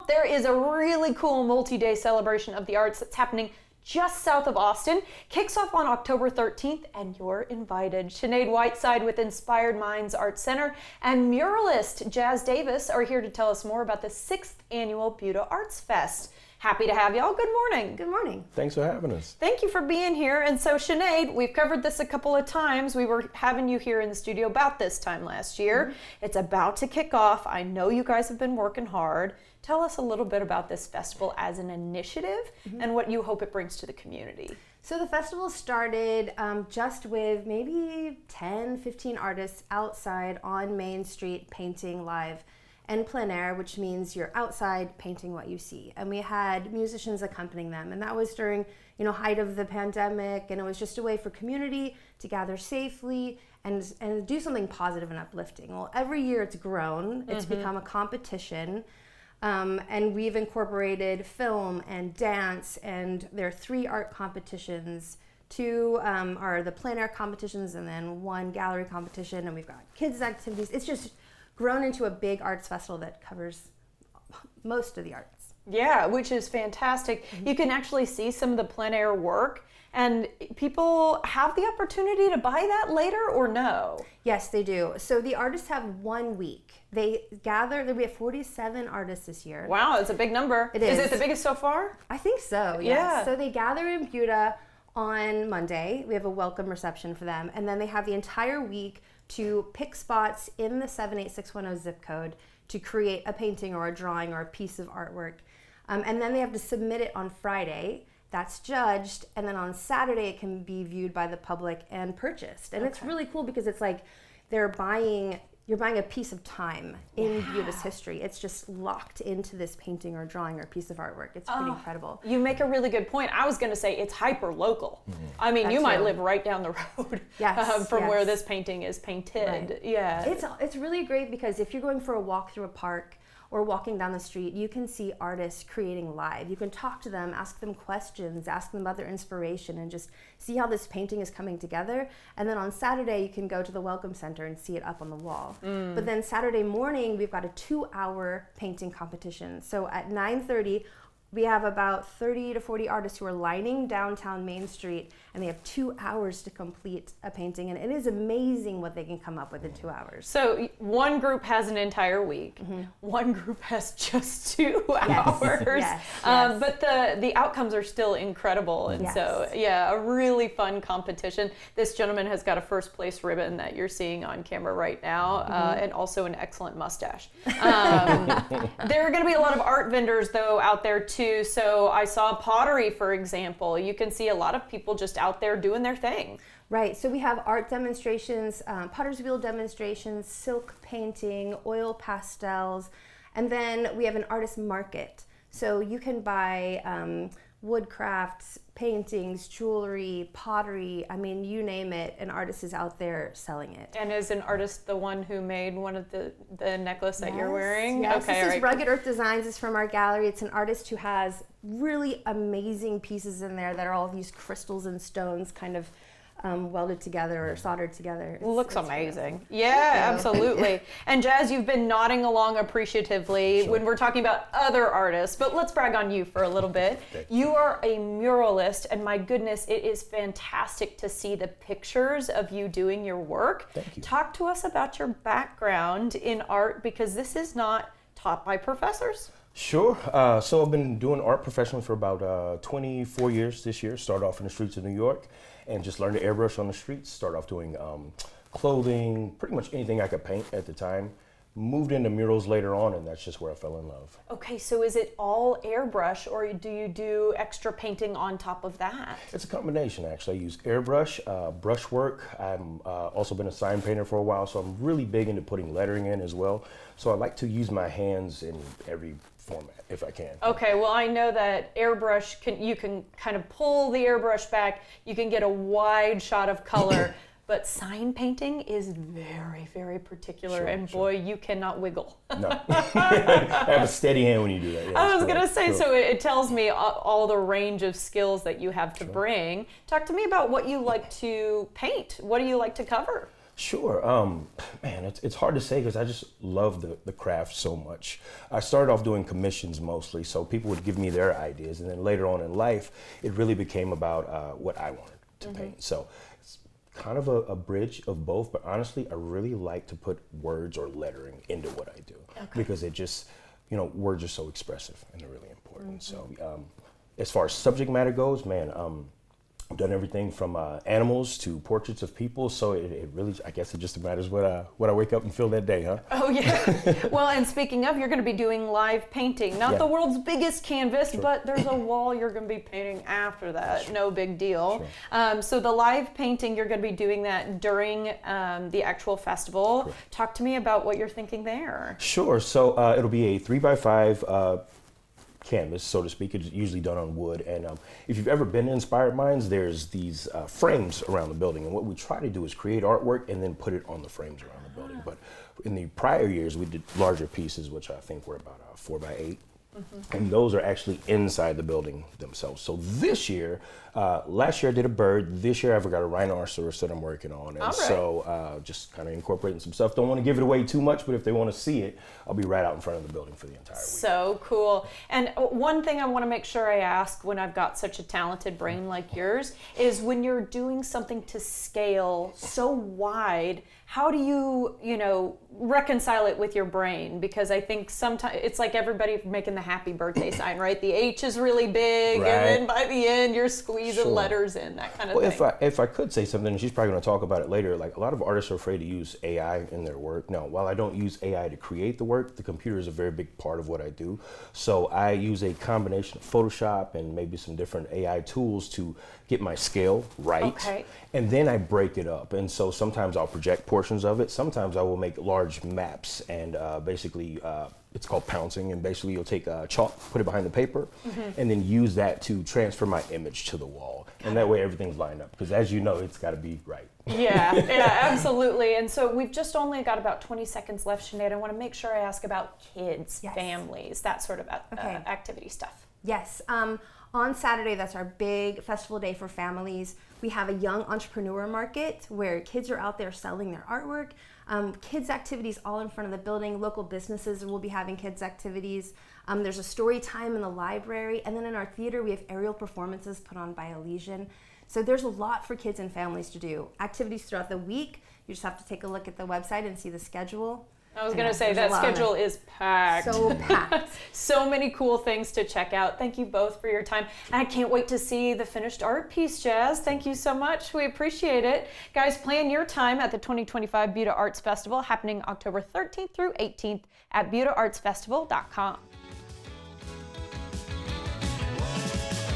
there is a really cool multi-day celebration of the arts that's happening just south of Austin. Kicks off on October 13th, and you're invited. Sinead Whiteside with Inspired Minds Art Center and muralist Jaz Davis are here to tell us more about the 6th Annual Buda Arts Fest. Happy to have y'all. Good morning. Good morning. Thanks for having us. Thank you for being here. And so, Sinead, we've covered this a couple of times. We were having you here in the studio about this time last year. It's about to kick off. I know you guys have been working hard. Tell us a little bit about this festival as an initiative and what you hope it brings to the community. So the festival started just with maybe 10, 15 artists outside on Main Street painting live and plein air, which means you're outside painting what you see. And we had musicians accompanying them. And that was during, height of the pandemic. And it was just a way for community to gather safely and do something positive and uplifting. Well, every year it's grown. It's become a competition. And we've incorporated film and dance, and there are 3 art competitions. 2 are the plein air competitions, and then 1 gallery competition, and we've got kids activities. It's just grown into a big arts festival that covers most of the arts. Yeah, which is fantastic. You can actually see some of the plein air work, and people have the opportunity to buy that later or no? Yes, they do. So the artists have 1 week. They gather, we have 47 artists this year. Wow, that's a big number. It is. Is it the biggest so far? I think so, yes. Yeah. So they gather in Buda on Monday. We have a welcome reception for them. And then they have the entire week to pick spots in the 78610 zip code to create a painting or a drawing or a piece of artwork. And then they have to submit it on Friday. That's judged, and then on Saturday it can be viewed by the public and purchased. And it's really cool because it's like you're buying a piece of time in Buda's history. It's just locked into this painting or drawing or piece of artwork. It's pretty incredible. You make a really good point. I was going to say it's hyper local. I mean, you might live right down the road from where this painting is painted. Right. Yeah. It's really great because if you're going for a walk through a park or walking down the street, you can see artists creating live. You can talk to them, ask them questions, ask them about their inspiration, and just see how this painting is coming together. And then on Saturday, you can go to the Welcome Center and see it up on the wall. But then Saturday morning, we've got a 2-hour painting competition. So at 9:30, we have about 30 to 40 artists who are lining downtown Main Street, and they have 2 hours to complete a painting. And it is amazing what they can come up with in 2 hours. So one group has an entire week. One group has just 2 hours. Yes. But the outcomes are still incredible. And so, yeah, a really fun competition. This gentleman has got a first place ribbon that you're seeing on camera right now, and also an excellent mustache. There are going to be a lot of art vendors, though, out there, too. So I saw pottery, for example. You can see a lot of people just out there doing their thing. Right, so we have art demonstrations, potter's wheel demonstrations, silk painting, oil pastels, and then we have an artist market. So you can buy wood crafts, paintings, jewelry, pottery, I mean, you name it, an artist is out there selling it. And is an artist the one who made one of the necklace that you're wearing? Yes, Okay, this is Rugged Earth Designs. It's from our gallery. It's an artist who has really amazing pieces in there that are all these crystals and stones kind of welded together or soldered together. Looks amazing. Yeah, absolutely. And Jaz, you've been nodding along appreciatively when we're talking about other artists, but let's brag on you for a little bit. You are a muralist, and my goodness, it is fantastic to see the pictures of you doing your work. Thank you. Talk to us about your background in art, because this is not taught by professors. Sure. So I've been doing art professionally for about 24 years this year. Started off in the streets of New York and just learned to airbrush on the streets. Started off doing clothing, pretty much anything I could paint at the time. Moved into murals later on, and that's just where I fell in love. Okay, so is it all airbrush, or do you do extra painting on top of that? It's a combination, actually. I use airbrush, brushwork. I've also been a sign painter for a while, so I'm really big into putting lettering in as well. So I like to use my hands in every format, if I can. Okay, well, I know that airbrush, you can kind of pull the airbrush back, you can get a wide shot of color. But sign painting is very, very particular, and boy, you cannot wiggle. No, I have a steady hand when you do that. Yeah, I was going to say, so it tells me all the range of skills that you have to bring. Talk to me about what you like to paint. What do you like to cover? Sure. Man, it's hard to say because I just love the craft so much. I started off doing commissions mostly, so people would give me their ideas, and then later on in life, it really became about what I wanted to paint. So it's kind of a bridge of both, but honestly, I really like to put words or lettering into what I do because it just, words are so expressive and they're really important. So as far as subject matter goes, man, I've done everything from animals to portraits of people, so it really, I guess it just matters what I wake up and feel that day, huh? Oh yeah. Well, and speaking of, you're going to be doing live painting. Not the world's biggest canvas, but there's a wall you're going to be painting after that. No big deal. So the live painting, you're going to be doing that during the actual festival. Talk to me about what you're thinking there. Sure. So it'll be a 3x5 canvas, so to speak. It's usually done on wood, and if you've ever been to Inspired Minds, there's these frames around the building, and what we try to do is create artwork and then put it on the frames around the building. But in the prior years, we did larger pieces, which I think were about 4x8. And those are actually inside the building themselves. So this year, last year I did a bird. This year I've got a rhinoceros that I'm working on. And so just kind of incorporating some stuff. Don't want to give it away too much, but if they want to see it, I'll be right out in front of the building for the entire week. So cool. And one thing I want to make sure I ask when I've got such a talented brain like yours is when you're doing something to scale so wide, how do you, reconcile it with your brain? Because I think sometimes it's like everybody making the happy birthday sign, right? The H is really big, and then by the end you're squeezing letters in, that kind of thing. If I could say something, and she's probably going to talk about it later, like a lot of artists are afraid to use AI in their work. Now, while I don't use AI to create the work, the computer is a very big part of what I do. So I use a combination of Photoshop and maybe some different AI tools to get my scale right. And then I break it up. And so sometimes I'll project portions of it. Sometimes I will make large maps, and basically it's called pouncing, and basically you'll take chalk, put it behind the paper, and then use that to transfer my image to the wall. And that way everything's lined up, because as you know, it's got to be right. Yeah, absolutely. And so we've just only got about 20 seconds left, Sinead. I want to make sure I ask about kids, families, that sort of activity stuff. Yes. On Saturday, that's our big festival day for families. We have a young entrepreneur market where kids are out there selling their artwork. Kids activities all in front of the building. Local businesses will be having kids activities. There's a story time in the library. And then in our theater, we have aerial performances put on by Elysian. So there's a lot for kids and families to do. Activities throughout the week. You just have to take a look at the website and see the schedule. I was going to say that schedule is packed. So packed. So many cool things to check out. Thank you both for your time. And I can't wait to see the finished art piece, Jaz. Thank you so much. We appreciate it. Guys, plan your time at the 2025 Buda Arts Festival happening October 13th through 18th at budaartsfestival.com.